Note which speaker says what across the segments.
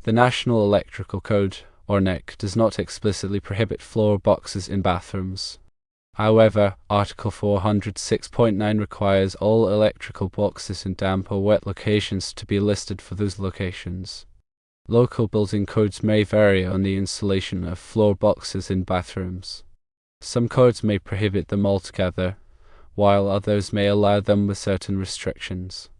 Speaker 1: The National Electrical Code, or NEC, does not explicitly prohibit floor boxes in bathrooms. However, Article 406.9 requires all electrical boxes in damp or wet locations to be listed for those locations. Local building codes may vary on the installation of floor boxes in bathrooms. Some codes may prohibit them altogether, while others may allow them with certain restrictions.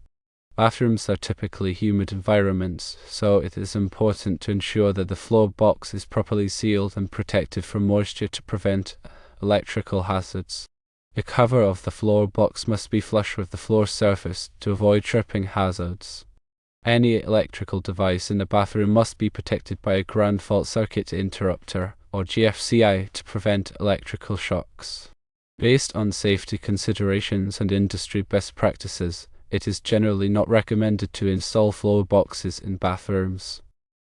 Speaker 1: Bathrooms are typically humid environments, so it is important to ensure that the floor box is properly sealed and protected from moisture to prevent electrical hazards. The cover of the floor box must be flush with the floor surface to avoid tripping hazards. Any electrical device in the bathroom must be protected by a ground fault circuit interrupter, or GFCI, to prevent electrical shocks. Based on safety considerations and industry best practices, it is generally not recommended to install floor boxes in bathrooms.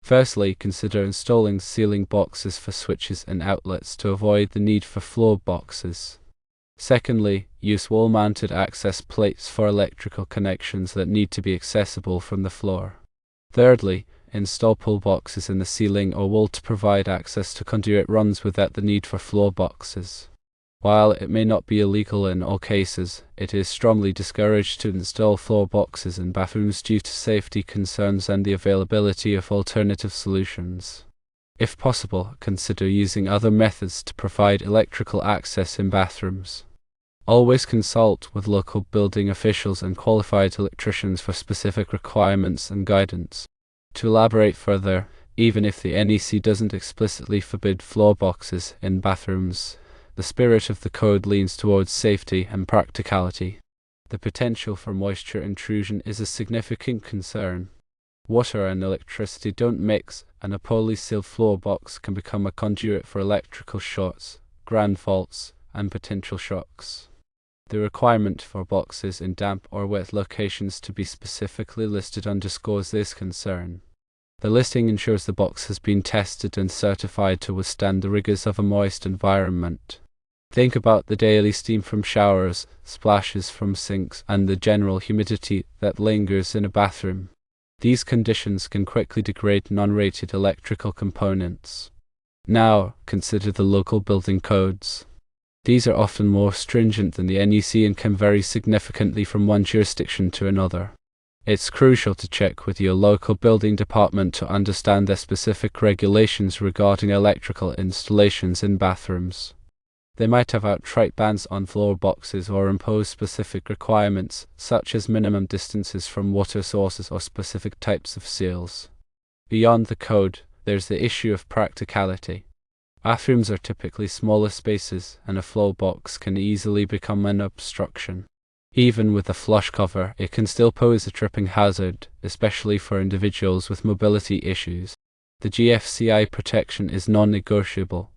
Speaker 1: Firstly, consider installing sealing boxes for switches and outlets to avoid the need for floor boxes. Secondly, use wall-mounted access plates for electrical connections that need to be accessible from the floor. Thirdly, install pull boxes in the ceiling or wall to provide access to conduit runs without the need for floor boxes. While it may not be illegal in all cases, it is strongly discouraged to install floor boxes in bathrooms due to safety concerns and the availability of alternative solutions. If possible, consider using other methods to provide electrical access in bathrooms. Always consult with local building officials and qualified electricians for specific requirements and guidance. To elaborate further, even if the NEC doesn't explicitly forbid floor boxes in bathrooms, the spirit of the code leans towards safety and practicality. The potential for moisture intrusion is a significant concern. Water and electricity don't mix, and a poorly sealed floor box can become a conduit for electrical shorts, ground faults, and potential shocks. The requirement for boxes in damp or wet locations to be specifically listed underscores this concern. The listing ensures the box has been tested and certified to withstand the rigors of a moist environment. Think about the daily steam from showers, splashes from sinks, and the general humidity that lingers in a bathroom. These conditions can quickly degrade non-rated electrical components. Now, consider the local building codes. These are often more stringent than the NEC and can vary significantly from one jurisdiction to another. It's crucial to check with your local building department to understand their specific regulations regarding electrical installations in bathrooms. They might have outright bans on floor boxes or impose specific requirements, such as minimum distances from water sources or specific types of seals. Beyond the code, there's the issue of practicality. Bathrooms are typically smaller spaces, and a floor box can easily become an obstruction. Even with a flush cover, it can still pose a tripping hazard, especially for individuals with mobility issues. The GFCI protection is non-negotiable.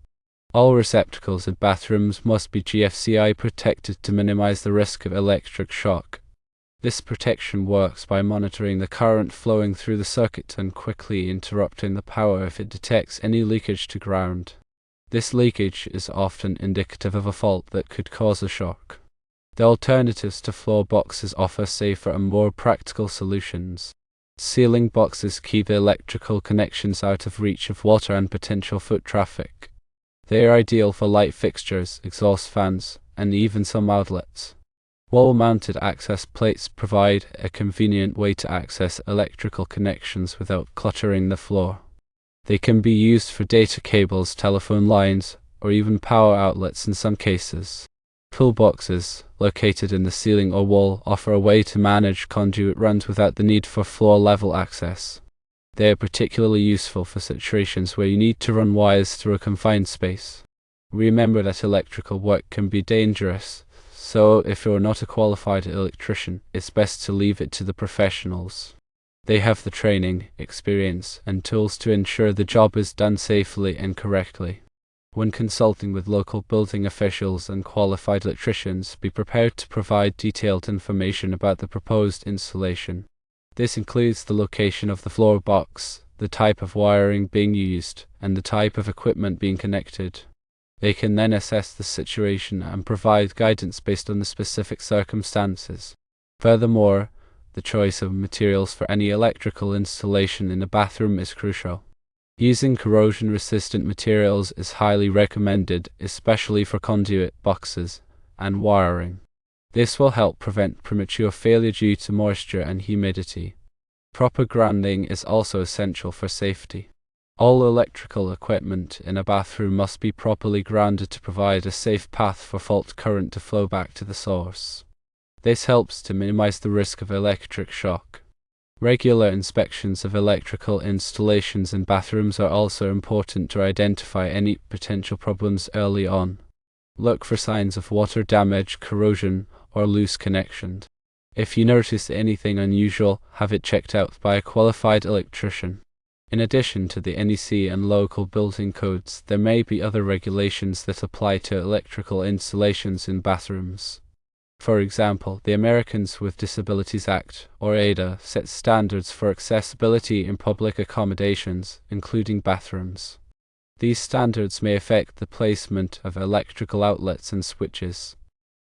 Speaker 1: All receptacles in bathrooms must be GFCI protected to minimize the risk of electric shock. This protection works by monitoring the current flowing through the circuit and quickly interrupting the power if it detects any leakage to ground. This leakage is often indicative of a fault that could cause a shock. The alternatives to floor boxes offer safer and more practical solutions. Sealing boxes keep the electrical connections out of reach of water and potential foot traffic. They are ideal for light fixtures, exhaust fans, and even some outlets. Wall-mounted access plates provide a convenient way to access electrical connections without cluttering the floor. They can be used for data cables, telephone lines, or even power outlets in some cases. Pull boxes, located in the ceiling or wall, offer a way to manage conduit runs without the need for floor-level access. They are particularly useful for situations where you need to run wires through a confined space. Remember that electrical work can be dangerous, so if you're not a qualified electrician, it's best to leave it to the professionals. They have the training, experience, and tools to ensure the job is done safely and correctly. When consulting with local building officials and qualified electricians, be prepared to provide detailed information about the proposed installation. This includes the location of the floor box, the type of wiring being used, and the type of equipment being connected. They can then assess the situation and provide guidance based on the specific circumstances. Furthermore, the choice of materials for any electrical installation in a bathroom is crucial. Using corrosion-resistant materials is highly recommended, especially for conduit boxes and wiring. This will help prevent premature failure due to moisture and humidity. Proper grounding is also essential for safety. All electrical equipment in a bathroom must be properly grounded to provide a safe path for fault current to flow back to the source. This helps to minimize the risk of electric shock. Regular inspections of electrical installations in bathrooms are also important to identify any potential problems early on. Look for signs of water damage, corrosion, or loose connections. If you notice anything unusual, have it checked out by a qualified electrician. In addition to the NEC and local building codes, there may be other regulations that apply to electrical installations in bathrooms. For example, the Americans with Disabilities Act, or ADA, sets standards for accessibility in public accommodations, including bathrooms. These standards may affect the placement of electrical outlets and switches.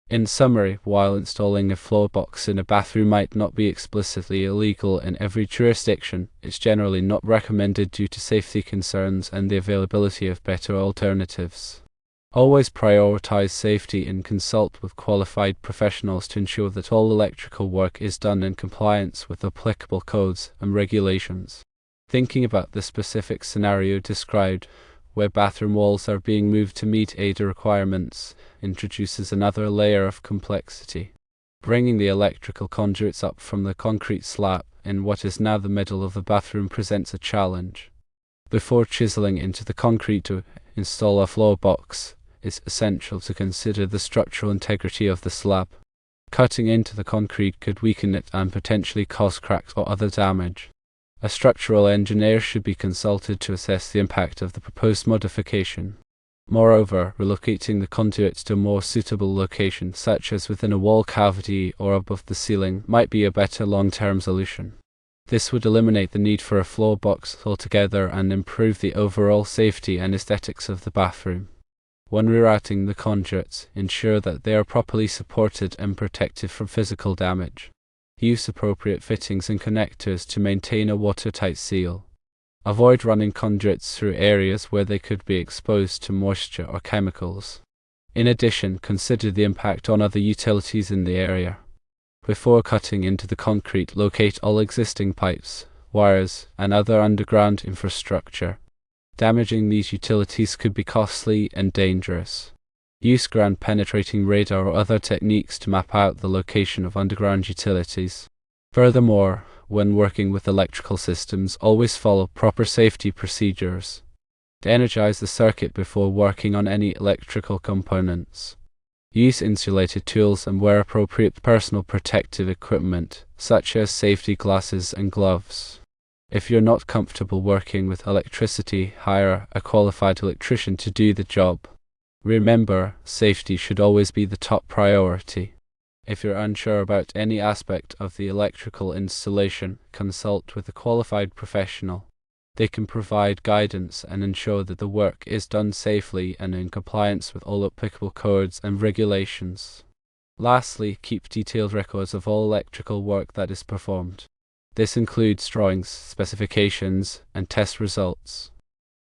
Speaker 1: In summary, while installing a floor box in a bathroom might not be explicitly illegal in every jurisdiction, it's generally not recommended due to safety concerns and the availability of better alternatives. Always prioritize safety and consult with qualified professionals to ensure that all electrical work is done in compliance with applicable codes and regulations. Thinking about the specific scenario described, where bathroom walls are being moved to meet ADA requirements, introduces another layer of complexity. Bringing the electrical conduits up from the concrete slab in what is now the middle of the bathroom presents a challenge. Before chiseling into the concrete to install a floor box, it's essential to consider the structural integrity of the slab. Cutting into the concrete could weaken it and potentially cause cracks or other damage. A structural engineer should be consulted to assess the impact of the proposed modification. Moreover, relocating the conduits to a more suitable location, such as within a wall cavity or above the ceiling, might be a better long-term solution. This would eliminate the need for a floor box altogether and improve the overall safety and aesthetics of the bathroom. When rerouting the conduits, ensure that they are properly supported and protected from physical damage. Use appropriate fittings and connectors to maintain a watertight seal. Avoid running conduits through areas where they could be exposed to moisture or chemicals. In addition, consider the impact on other utilities in the area. Before cutting into the concrete, locate all existing pipes, wires, and other underground infrastructure. Damaging these utilities could be costly and dangerous. Use ground-penetrating radar or other techniques to map out the location of underground utilities. Furthermore, when working with electrical systems, always follow proper safety procedures. Energize the circuit before working on any electrical components. Use insulated tools and wear appropriate personal protective equipment, such as safety glasses and gloves. If you're not comfortable working with electricity, hire a qualified electrician to do the job. Remember, safety should always be the top priority. If you're unsure about any aspect of the electrical installation, consult with a qualified professional. They can provide guidance and ensure that the work is done safely and in compliance with all applicable codes and regulations. Lastly, keep detailed records of all electrical work that is performed. This includes drawings, specifications, and test results.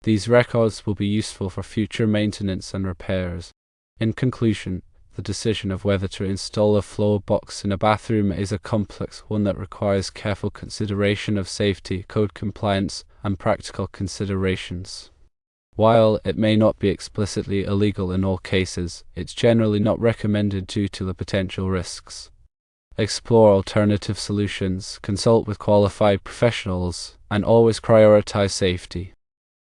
Speaker 1: These records will be useful for future maintenance and repairs. In conclusion, the decision of whether to install a floor box in a bathroom is a complex one that requires careful consideration of safety, code compliance, and practical considerations. While it may not be explicitly illegal in all cases, it's generally not recommended due to the potential risks. Explore alternative solutions, consult with qualified professionals, and always prioritize safety.